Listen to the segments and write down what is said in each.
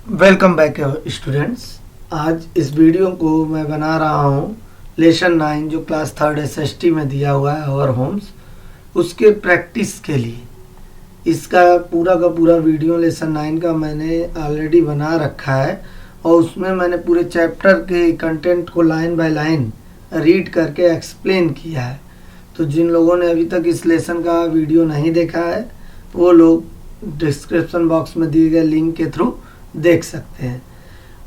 Welcome back students. आज इस video को मैं बना रहा हूँ लेसन 9 जो क्लास थर्ड एसएसटी में दिया हुआ है आवर होम्स, उसके प्रैक्टिस के लिए। इसका पूरा का पूरा वीडियो लेसन 9 का मैंने ऑलरेडी बना रखा है और उसमें मैंने पूरे चैप्टर के कंटेंट को लाइन बाय लाइन रीड करके एक्सप्लेन किया है। तो जिन लोगों ने अभी तक इस लेसन का वीडियो नहीं देखा है वो लोग डिस्क्रिप्शन बॉक्स में दिए गए लिंक के थ्रू देख सकते हैं।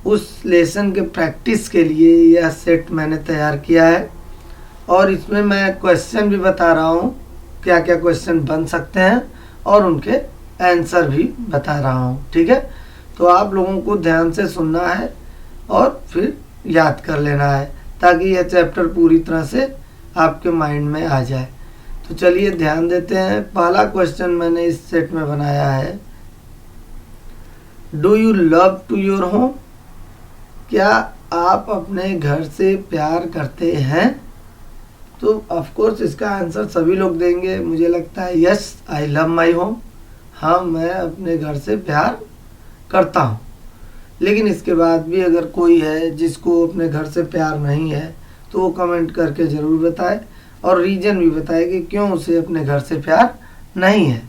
उस लेसन के प्रैक्टिस के लिए यह सेट मैंने तैयार किया है और इसमें मैं क्वेश्चन भी बता रहा हूँ, क्या क्या क्वेश्चन बन सकते हैं और उनके आंसर भी बता रहा हूँ। ठीक है, तो आप लोगों को ध्यान से सुनना है और फिर याद कर लेना है ताकि यह चैप्टर पूरी तरह से आपके माइंड में आ जाए। तो चलिए ध्यान देते हैं। पहला क्वेश्चन मैंने इस सेट में बनाया है, do you love to your home? क्या आप अपने घर से प्यार करते हैं? तो ऑफ कोर्स इसका आंसर सभी लोग देंगे, मुझे लगता है yes I love my home. हाँ, मैं अपने घर से प्यार करता हूँ। लेकिन इसके बाद भी अगर कोई है जिसको अपने घर से प्यार नहीं है तो वो कमेंट करके ज़रूर बताए और रीज़न भी बताए कि क्यों उसे अपने घर से प्यार नहीं है।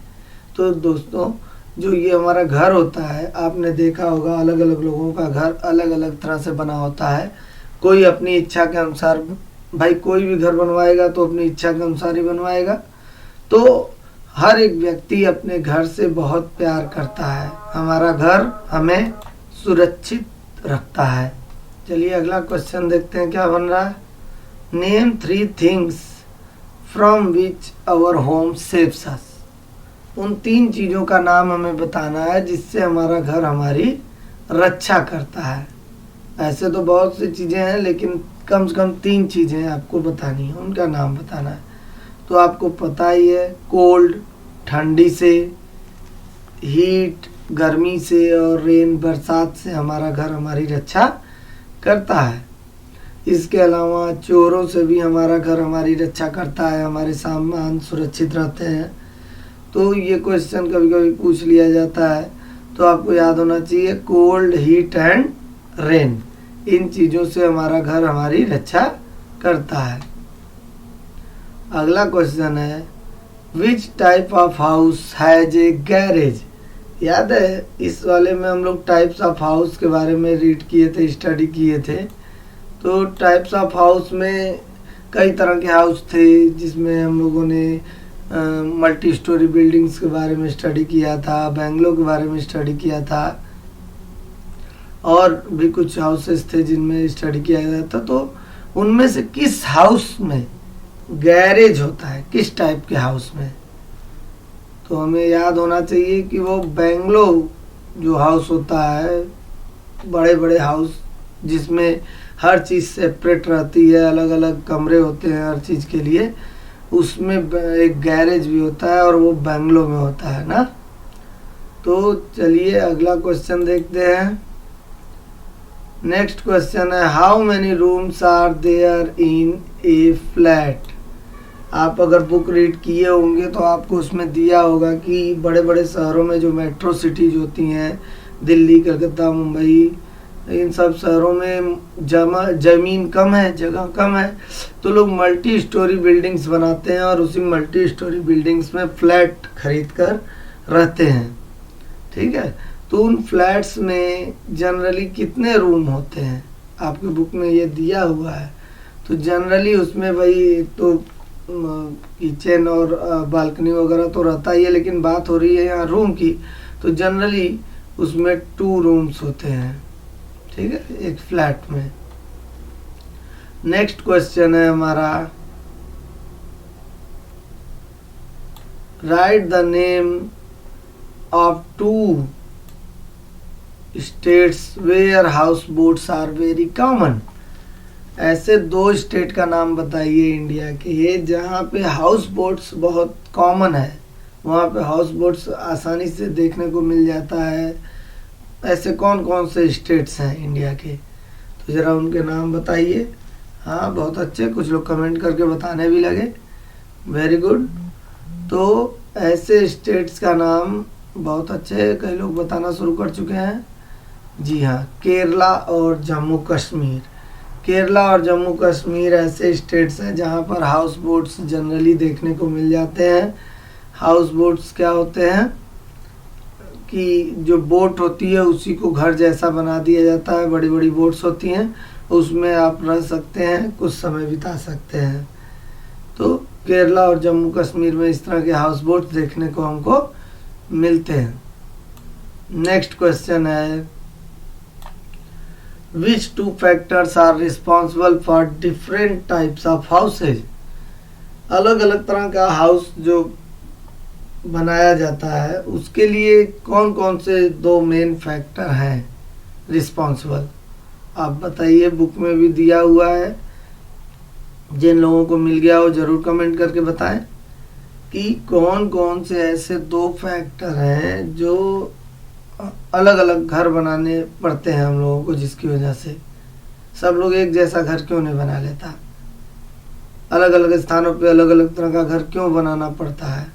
तो दोस्तों, जो ये हमारा घर होता है, आपने देखा होगा अलग अलग लोगों का घर अलग अलग तरह से बना होता है। कोई अपनी इच्छा के अनुसार, भाई कोई भी घर बनवाएगा तो अपनी इच्छा के अनुसार ही बनवाएगा। तो हर एक व्यक्ति अपने घर से बहुत प्यार करता है। हमारा घर हमें सुरक्षित रखता है। चलिए अगला क्वेश्चन देखते हैं क्या बन रहा है। Name 3 things from which our home saves us. उन 3 चीज़ों का नाम हमें बताना है जिससे हमारा घर हमारी रक्षा करता है। ऐसे तो बहुत सी चीज़ें हैं लेकिन कम से कम 3 चीज़ें आपको बतानी है, उनका नाम बताना है। तो आपको पता ही है, कोल्ड ठंडी से, हीट गर्मी से और रेन बरसात से हमारा घर हमारी रक्षा करता है। इसके अलावा चोरों से भी हमारा घर हमारी रक्षा करता है, हमारे सामान सुरक्षित रहते हैं। तो ये क्वेश्चन कभी कभी पूछ लिया जाता है, तो आपको याद होना चाहिए कोल्ड हीट एंड रेन, इन चीज़ों से हमारा घर हमारी रक्षा करता है। अगला क्वेश्चन है, which type of house has a garage? याद है इस वाले में हम लोग टाइप्स ऑफ हाउस के बारे में रीड किए थे, स्टडी किए थे। तो टाइप्स ऑफ हाउस में कई तरह के हाउस थे जिसमें हम लोगों ने मल्टी स्टोरी बिल्डिंग्स के बारे में स्टडी किया था, बेंगलो के बारे में स्टडी किया था और भी कुछ हाउसेस थे जिनमें स्टडी किया गया था। तो उनमें से किस हाउस में गैरेज होता है, किस टाइप के हाउस में? तो हमें याद होना चाहिए कि वो बेंगलो जो हाउस होता है, बड़े बड़े हाउस जिसमें हर चीज़ सेपरेट रहती है, अलग अलग कमरे होते हैं हर चीज़ के लिए, उसमें एक गैरेज भी होता है और वो बेंगलो में होता है ना। तो चलिए अगला क्वेश्चन देखते हैं। नेक्स्ट क्वेश्चन है, how many rooms are there in a flat? आप अगर बुक रीड किए होंगे तो आपको उसमें दिया होगा कि बड़े बड़े शहरों में जो मेट्रो सिटीज होती हैं, दिल्ली, कलकत्ता, मुंबई, इन सब शहरों में ज़मीन कम है, जगह कम है, तो लोग मल्टी स्टोरी बिल्डिंग्स बनाते हैं और उसी मल्टी स्टोरी बिल्डिंग्स में फ्लैट खरीद कर रहते हैं। ठीक है, तो उन फ्लैट्स में जनरली कितने रूम होते हैं? आपकी बुक में ये दिया हुआ है। तो जनरली उसमें भाई तो किचन और बालकनी वगैरह तो रहता ही है, लेकिन बात हो रही है यहाँ रूम की, तो जनरली उसमें 2 रूम्स होते हैं। ठीक है, एक फ्लैट में। नेक्स्ट क्वेश्चन है हमारा, write the name of 2 states where house boats are very common. ऐसे 2 स्टेट का नाम बताइए इंडिया के, ये जहाँ पे हाउस बोट्स बहुत कॉमन है, वहाँ पे हाउस बोट्स आसानी से देखने को मिल जाता है। ऐसे कौन कौन से स्टेट्स हैं इंडिया के? तो ज़रा उनके नाम बताइए। हाँ, बहुत अच्छे, कुछ लोग कमेंट करके बताने भी लगे, वेरी गुड। तो ऐसे स्टेट्स का नाम बहुत अच्छे, कई लोग बताना शुरू कर चुके हैं। जी हाँ, केरला और जम्मू कश्मीर। केरला और जम्मू कश्मीर ऐसे स्टेट्स हैं जहाँ पर हाउस बोट्स जनरली देखने को मिल जाते हैं। हाउस बोट्स क्या होते हैं कि जो बोट होती है उसी को घर जैसा बना दिया जाता है, बड़ी बड़ी बोट्स होती हैं, उसमें आप रह सकते हैं, कुछ समय बिता सकते हैं। तो केरला और जम्मू कश्मीर में इस तरह के हाउस बोट्स देखने को हमको मिलते हैं। नेक्स्ट क्वेश्चन है, which two factors are responsible for different types of houses. अलग अलग तरह का हाउस जो बनाया जाता है उसके लिए कौन कौन से दो मेन फैक्टर हैं रिस्पॉन्सिबल, आप बताइए। बुक में भी दिया हुआ है, जिन लोगों को मिल गया वो ज़रूर कमेंट करके बताएं कि कौन कौन से ऐसे दो फैक्टर हैं जो अलग अलग घर बनाने पड़ते हैं हम लोगों को, जिसकी वजह से सब लोग एक जैसा घर क्यों नहीं बना लेता, अलग अलग स्थानों पे अलग अलग तरह का घर क्यों बनाना पड़ता है।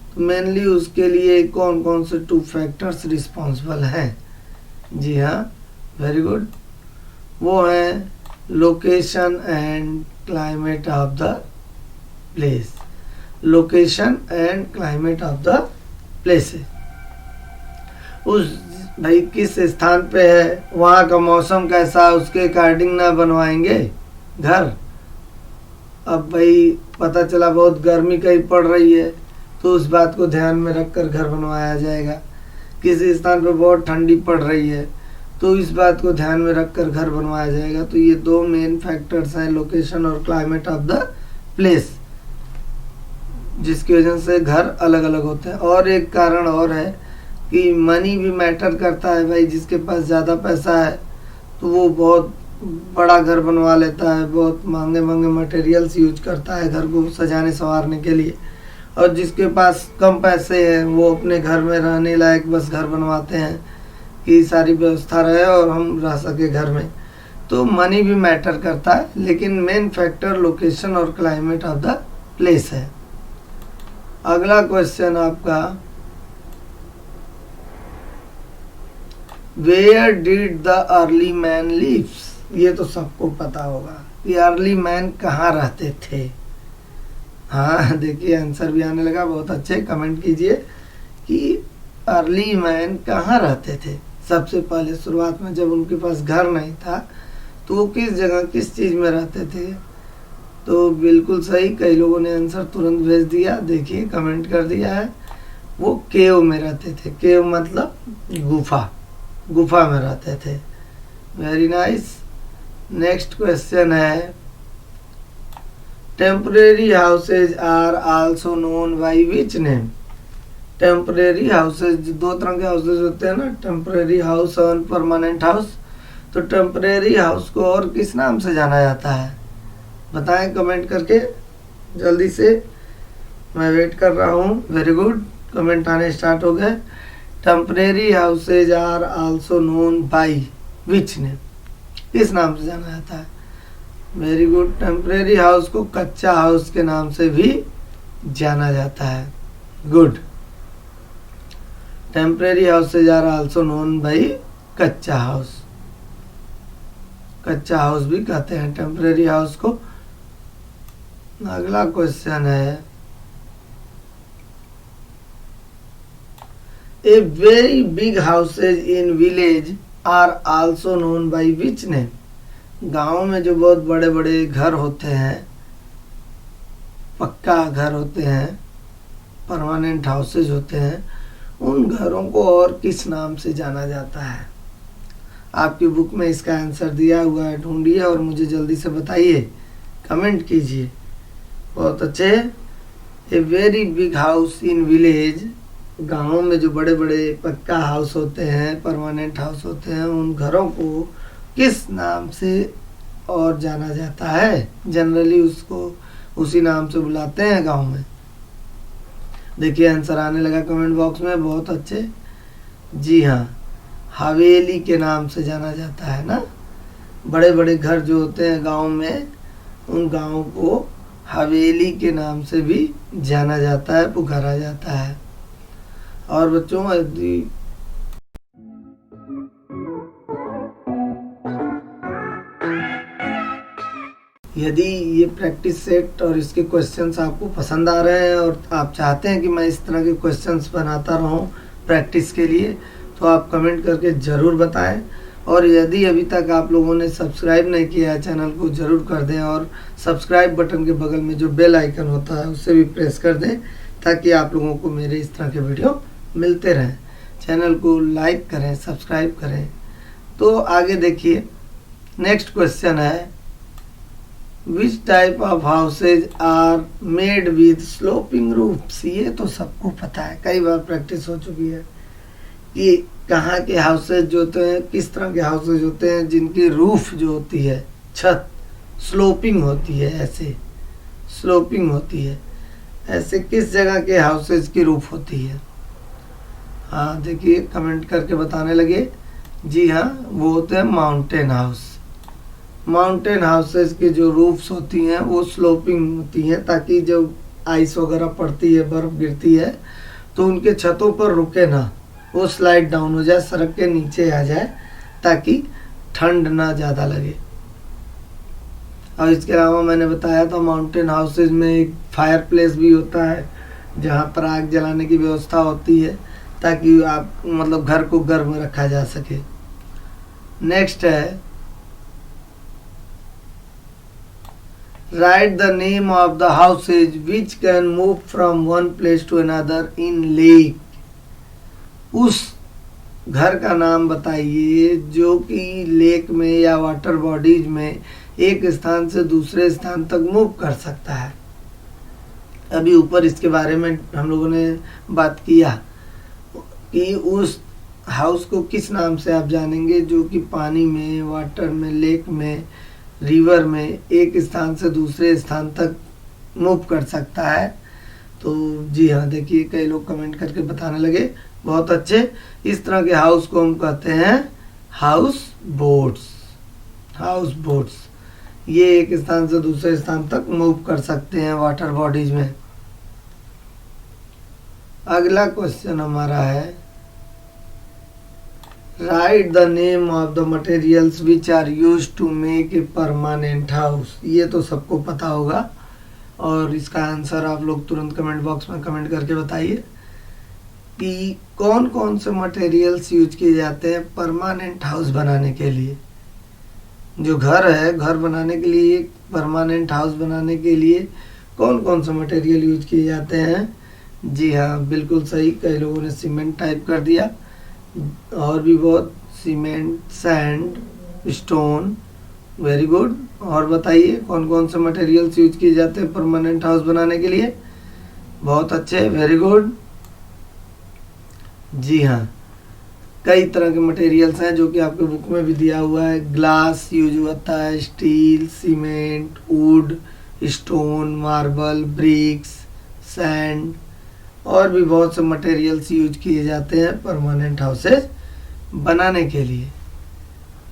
तो मेनली उसके लिए कौन कौन से टू फैक्टर्स रिस्पॉन्सिबल हैं। जी हाँ, वेरी गुड, वो हैं location and climate of the place. Location and climate of the place, उस भाई किस स्थान पे है, वहाँ का मौसम कैसा है, उसके अकॉर्डिंग ना बनवाएंगे घर। अब भाई पता चला बहुत गर्मी कहीं पड़ रही है तो उस बात को ध्यान में रखकर घर बनवाया जाएगा। किसी स्थान पर बहुत ठंडी पड़ रही है तो इस बात को ध्यान में रखकर घर बनवाया जाएगा। तो ये दो मेन फैक्टर्स हैं, लोकेशन और क्लाइमेट ऑफ द प्लेस, जिसकी वजह से घर अलग अलग होते हैं। और एक कारण और है कि मनी भी मैटर करता है भाई, जिसके पास ज़्यादा पैसा है तो वो बहुत बड़ा घर बनवा लेता है, बहुत महंगे महंगे मटेरियल्स यूज करता है घर को सजाने संवारने के लिए, और जिसके पास कम पैसे हैं वो अपने घर में रहने लायक बस घर बनवाते हैं कि सारी व्यवस्था रहे और हम रह सके घर में। तो मनी भी मैटर करता है, लेकिन मेन फैक्टर लोकेशन और क्लाइमेट ऑफ द प्लेस है। अगला क्वेश्चन आपका, where did the early man lives. ये तो सबको पता होगा कि अर्ली मैन कहाँ रहते थे। हाँ देखिए आंसर भी आने लगा, बहुत अच्छे, कमेंट कीजिए कि अर्ली मैन कहाँ रहते थे। सबसे पहले शुरुआत में जब उनके पास घर नहीं था तो वो किस जगह किस चीज़ में रहते थे। तो बिल्कुल सही, कई लोगों ने आंसर तुरंत भेज दिया, देखिए कमेंट कर दिया है, वो केव में रहते थे। केव मतलब गुफा, गुफा में रहते थे। Very nice. नेक्स्ट क्वेश्चन है, temporary houses are also known by which name. Temporary houses, दो तरह के हाउसेज होते हैं ना, टेम्परेरी हाउस और परमानेंट हाउस। तो टेम्परेरी हाउस को और किस नाम से जाना जाता है, बताएं कमेंट करके जल्दी से, मैं वेट कर रहा हूँ। वेरी गुड, कमेंट आने स्टार्ट हो गए। Temporary houses are also known by which name, किस नाम से जाना जाता है। वेरी गुड, टेम्परेरी हाउस को कच्चा हाउस के नाम से भी जाना जाता है। Good, temporary houses are also known by kachcha house, कच्चा हाउस भी कहते हैं टेम्परेरी हाउस को। अगला क्वेश्चन है, a very big houses in village are also known by which name. गाँव में जो बहुत बड़े बड़े घर होते हैं, पक्का घर होते हैं, परमानेंट हाउसेज होते हैं, उन घरों को और किस नाम से जाना जाता है। आपकी बुक में इसका आंसर दिया हुआ है, ढूंढिए और मुझे जल्दी से बताइए, कमेंट कीजिए। बहुत अच्छे। ए very big house in village, गाँव में जो बड़े बड़े पक्का हाउस होते हैं, परमानेंट हाउस होते हैं, उन घरों को किस नाम से और जाना जाता है। जनरली उसको उसी नाम से बुलाते हैं गांव में। देखिए आंसर आने लगा कमेंट बॉक्स में, बहुत अच्छे। जी हाँ, हवेली के नाम से जाना जाता है ना। बड़े बड़े घर जो होते हैं गांव में, उन गांवों को हवेली के नाम से भी जाना जाता है, पुकारा जाता है। और बच्चों यदि यदि ये प्रैक्टिस सेट और इसके क्वेश्चंस आपको पसंद आ रहे हैं और आप चाहते हैं कि मैं इस तरह के क्वेश्चंस बनाता रहूं प्रैक्टिस के लिए, तो आप कमेंट करके ज़रूर बताएं। और यदि अभी तक आप लोगों ने सब्सक्राइब नहीं किया है चैनल को, ज़रूर कर दें और सब्सक्राइब बटन के बगल में जो बेल आइकन होता है उससे भी प्रेस कर दें, ताकि आप लोगों को मेरे इस तरह के वीडियो मिलते रहें। चैनल को लाइक करें, सब्सक्राइब करें। तो आगे देखिए, नेक्स्ट क्वेश्चन है, which type of houses are made with sloping roofs. ये तो सबको पता है, कई बार प्रैक्टिस हो चुकी है कि कहाँ के हाउसेज जो होते हैं, किस तरह के हाउसेज होते हैं जिनकी रूफ जो होती है, छत स्लोपिंग होती है, ऐसे स्लोपिंग होती है। ऐसे किस जगह के हाउसेज की रूफ होती है? हाँ देखिए, कमेंट करके बताने लगे। जी हाँ, वो होते हैं माउंटेन हाउस। माउंटेन हाउसेज की जो रूफ्स होती हैं वो स्लोपिंग होती हैं, ताकि जब आइस वगैरह पड़ती है, बर्फ़ गिरती है, तो उनके छतों पर रुके ना, वो स्लाइड डाउन हो जाए, सड़क के नीचे आ जाए, ताकि ठंड ना ज़्यादा लगे। और इसके अलावा मैंने बताया था माउंटेन हाउसेज में एक फायर प्लेस भी होता है, जहाँ पर आग जलाने की व्यवस्था होती है, ताकि आप मतलब घर को गर्म रखा जा सके। नेक्स्ट है, write the name of the houses which can move from one place to another in lake. उस घर का नाम बताइए जो कि लेक में या वाटर बॉडीज में एक स्थान से दूसरे स्थान तक मूव कर सकता है। अभी ऊपर इसके बारे में हम लोगों ने बात किया कि उस हाउस को किस नाम से आप जानेंगे जो कि पानी में, वाटर में, लेक में, रिवर में एक स्थान से दूसरे स्थान तक मूव कर सकता है। तो जी हाँ, देखिए कई लोग कमेंट करके बताने लगे, बहुत अच्छे। इस तरह के हाउस को हम कहते हैं हाउस बोट्स। हाउस बोट्स ये एक स्थान से दूसरे स्थान तक मूव कर सकते हैं वाटर बॉडीज में। अगला क्वेश्चन हमारा है, write the name of the materials which are used to make a permanent house. ये तो सबको पता होगा और इसका आंसर आप लोग तुरंत कमेंट बॉक्स में कमेंट करके बताइए कि कौन कौन से मटेरियल्स यूज किए जाते हैं परमानेंट हाउस बनाने के लिए। जो घर है, घर बनाने के लिए, परमानेंट हाउस बनाने के लिए कौन कौन से मटेरियल यूज किए जाते हैं? जी हाँ, बिल्कुल सही, कई लोगों ने सीमेंट टाइप कर दिया, और भी बहुत, cement, sand, stone, very good. और बताइए कौन कौन से मटेरियल्स यूज किए जाते हैं परमानेंट हाउस बनाने के लिए? बहुत अच्छे, वेरी गुड। जी हाँ, कई तरह के मटेरियल्स हैं जो कि आपके बुक में भी दिया हुआ है। ग्लास यूज होता है, steel, cement, wood, stone, marble, bricks, sand, और भी बहुत से मटेरियल्स यूज किए जाते हैं परमानेंट हाउसेज बनाने के लिए।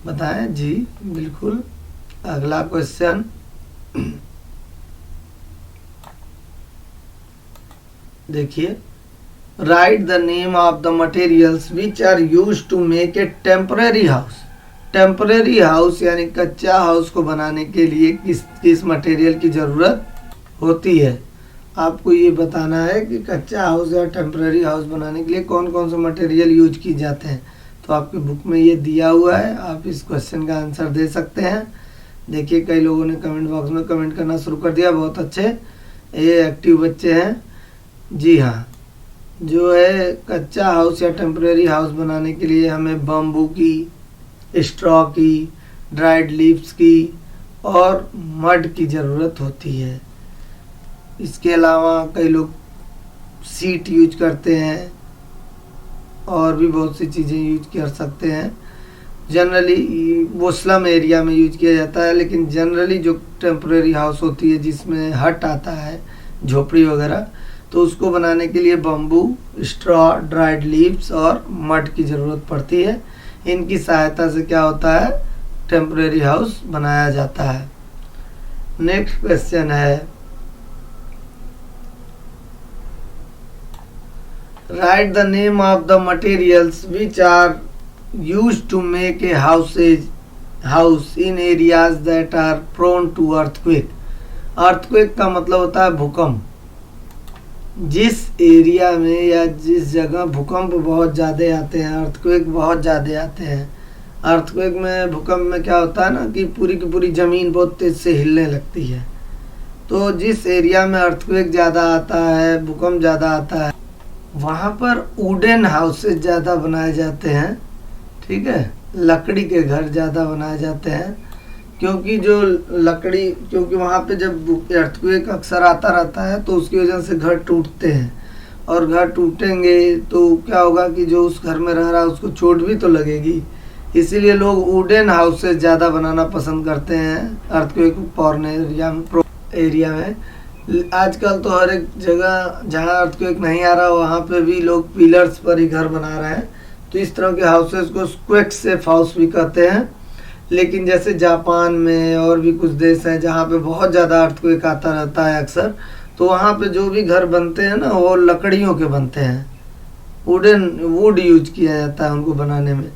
बताएं जी, बिल्कुल। अगला क्वेश्चन, देखिए, write the name of the materials which are used to make a temporary house. Temporary house यानी कच्चा हाउस को बनाने के लिए किस किस मटेरियल की ज़रूरत होती है? आपको ये बताना है कि कच्चा हाउस या टेम्परेरी हाउस बनाने के लिए कौन कौन से मटेरियल यूज किए जाते हैं। तो आपके बुक में ये दिया हुआ है, आप इस क्वेश्चन का आंसर दे सकते हैं। देखिए कई लोगों ने कमेंट बॉक्स में कमेंट करना शुरू कर दिया, बहुत अच्छे, ये एक्टिव बच्चे हैं। जी हाँ, जो है कच्चा हाउस या टेम्परेरी हाउस बनाने के लिए हमें बम्बू की, स्ट्रॉ की, ड्राइड लीव्स की और मड की ज़रूरत होती है। इसके अलावा कई लोग सीट यूज करते हैं और भी बहुत सी चीज़ें यूज कर सकते हैं। जनरली वो स्लम एरिया में यूज किया जाता है, लेकिन जनरली जो टेम्परेरी हाउस होती है जिसमें हट आता है, झोपड़ी वगैरह, तो उसको बनाने के लिए बम्बू, स्ट्रॉ, ड्राइड लीव्स और मड की ज़रूरत पड़ती है। इनकी सहायता से क्या होता है, टेम्परेरी हाउस बनाया जाता है। नेक्स्ट क्वेश्चन है, write the name of the materials which are used to make a house in areas that are prone to earthquake. Earthquake का मतलब होता है भूकंप। जिस एरिया में या जिस जगह भूकंप बहुत ज़्यादा आते हैं, अर्थक्वेक बहुत ज़्यादा आते हैं। अर्थक्वेक में, भूकंप में क्या होता है ना कि पूरी की पूरी ज़मीन बहुत तेज़ से हिलने लगती है। तो जिस एरिया में अर्थक्वेक ज़्यादा आता है, भूकंप ज़्यादा आता है, वहाँ पर वुडन हाउसेज ज़्यादा बनाए जाते हैं। ठीक है, लकड़ी के घर ज़्यादा बनाए जाते हैं, क्योंकि जो लकड़ी, क्योंकि वहाँ पे जब अर्थक्वेक अक्सर आता रहता है तो उसकी वजह से घर टूटते हैं, और घर टूटेंगे तो क्या होगा कि जो उस घर में रह रहा है उसको चोट भी तो लगेगी। इसीलिए लोग वुडन हाउसेज ज़्यादा बनाना पसंद करते हैं अर्थक्वेक प्रोन एरिया में। आजकल तो हर एक जगह जहाँ अर्थक्वेक नहीं आ रहा वहाँ पे भी लोग पिलर्स पर ही घर बना रहे हैं। तो इस तरह के हाउसेज को क्वेक सेफ हाउस भी कहते हैं। लेकिन जैसे जापान में और भी कुछ देश हैं जहाँ पे बहुत ज़्यादा अर्थक्वेक आता रहता है अक्सर, तो वहाँ पे जो भी घर बनते हैं ना वो लकड़ियों के बनते हैं। वुड यूज किया जाता है उनको बनाने में,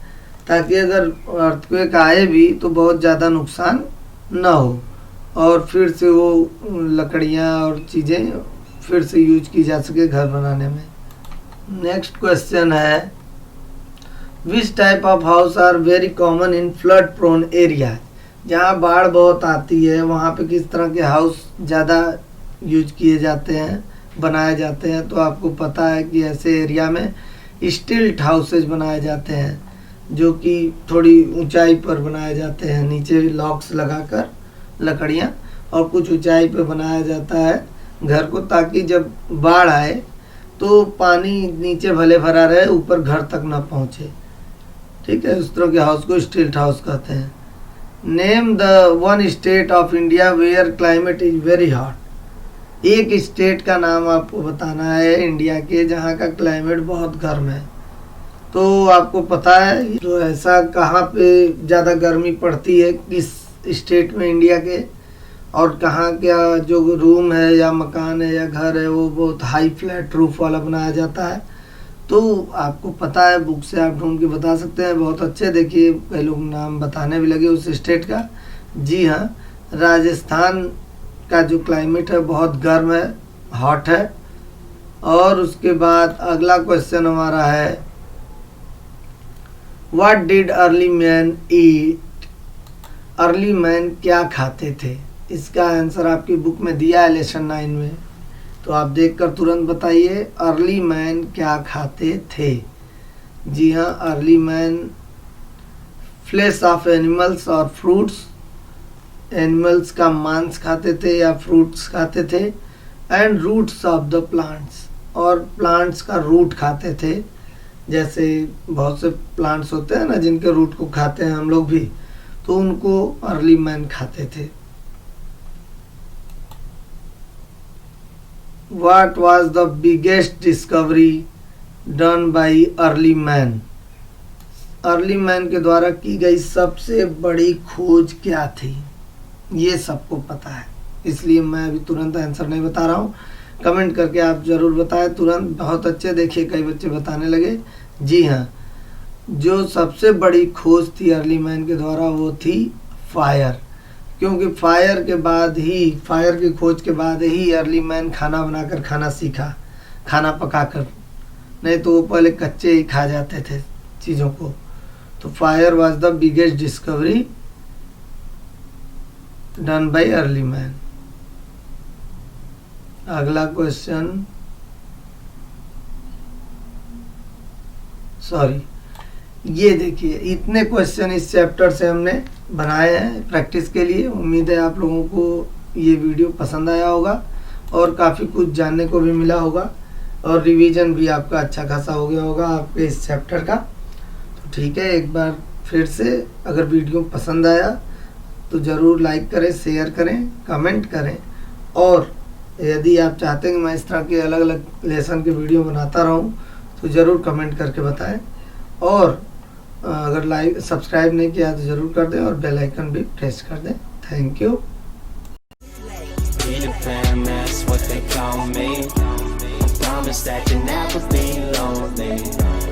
ताकि अगर अर्थक्वेक आए भी तो बहुत ज़्यादा नुकसान ना हो और फिर से वो लकड़ियाँ और चीज़ें फिर से यूज की जा सके घर बनाने में। नेक्स्ट क्वेश्चन है, which type of house are very common in flood prone area. जहाँ बाढ़ बहुत आती है वहाँ पे किस तरह के हाउस ज़्यादा यूज किए जाते हैं, बनाए जाते हैं। तो आपको पता है कि ऐसे एरिया में स्टिल्ट हाउसेज बनाए जाते हैं, जो कि थोड़ी ऊंचाई पर बनाए जाते हैं, नीचे लॉक्स लगाकर लकड़ियाँ, और कुछ ऊंचाई पर बनाया जाता है घर को, ताकि जब बाढ़ आए तो पानी नीचे भले भरा रहे, ऊपर घर तक ना पहुँचे। ठीक है, उस तरह के हाउस को स्टिल्ट हाउस कहते हैं। Name the one state of India where climate is very hot. एक स्टेट का नाम आपको बताना है इंडिया के जहाँ का क्लाइमेट बहुत गर्म है। तो आपको पता है तो ऐसा कहाँ पे ज़्यादा गर्मी पड़ती है, किस स्टेट में इंडिया के, और कहाँ का जो रूम है या मकान है या घर है वो बहुत हाई फ्लैट रूफ वाला बनाया जाता है। तो आपको पता है, बुक से आप ढूंढ के बता सकते हैं। बहुत अच्छे, देखिए कई लोग नाम बताने भी लगे उस स्टेट का। जी हाँ, राजस्थान का जो क्लाइमेट है बहुत गर्म है, हॉट है। और उसके बाद अगला क्वेश्चन हमारा है, what did early man eat. Early man क्या खाते थे। इसका आंसर आपकी बुक में दिया है लेसन 9 में, तो आप देखकर तुरंत बताइए अर्ली मैन क्या खाते थे। जी हाँ, early man flesh of animals और फ्रूट्स, एनिमल्स का मांस खाते थे या फ्रूट्स खाते थे, and roots of the plants, और प्लांट्स का रूट खाते थे। जैसे बहुत से प्लांट्स होते हैं ना जिनके रूट को खाते हैं हम लोग भी, तो उनको अर्ली मैन खाते थे। What was the biggest discovery done by early man? Early man के द्वारा की गई सबसे बड़ी खोज क्या थी, ये सबको पता है, इसलिए मैं अभी तुरंत आंसर नहीं बता रहा हूँ। कमेंट करके आप ज़रूर बताएं तुरंत। बहुत अच्छे, देखिए कई बच्चे बताने लगे। जी हाँ, जो सबसे बड़ी खोज थी अर्ली मैन के द्वारा वो थी फायर, क्योंकि फायर की खोज के बाद ही अर्ली मैन खाना बनाकर खाना सीखा, खाना पकाकर। नहीं तो वो पहले कच्चे ही खा जाते थे चीज़ों को। तो fire was the biggest discovery done by early man. अगला क्वेश्चन, ये देखिए इतने क्वेश्चन इस चैप्टर से हमने बनाए हैं प्रैक्टिस के लिए। उम्मीद है आप लोगों को ये वीडियो पसंद आया होगा और काफ़ी कुछ जानने को भी मिला होगा, और रिवीजन भी आपका अच्छा खासा हो गया होगा आपके इस चैप्टर का। तो ठीक है, एक बार फिर से अगर वीडियो पसंद आया तो ज़रूर लाइक करें, शेयर करें, कमेंट करें, और यदि आप चाहते हैं कि मैं इस तरह के अलग अलग लेसन के वीडियो बनाता रहूं तो ज़रूर कमेंट करके बताएं। और अगर लाइक सब्सक्राइब नहीं किया तो ज़रूर कर दें और बेल आइकन भी प्रेस कर दें। Thank you. Promise that you'll never be lonely.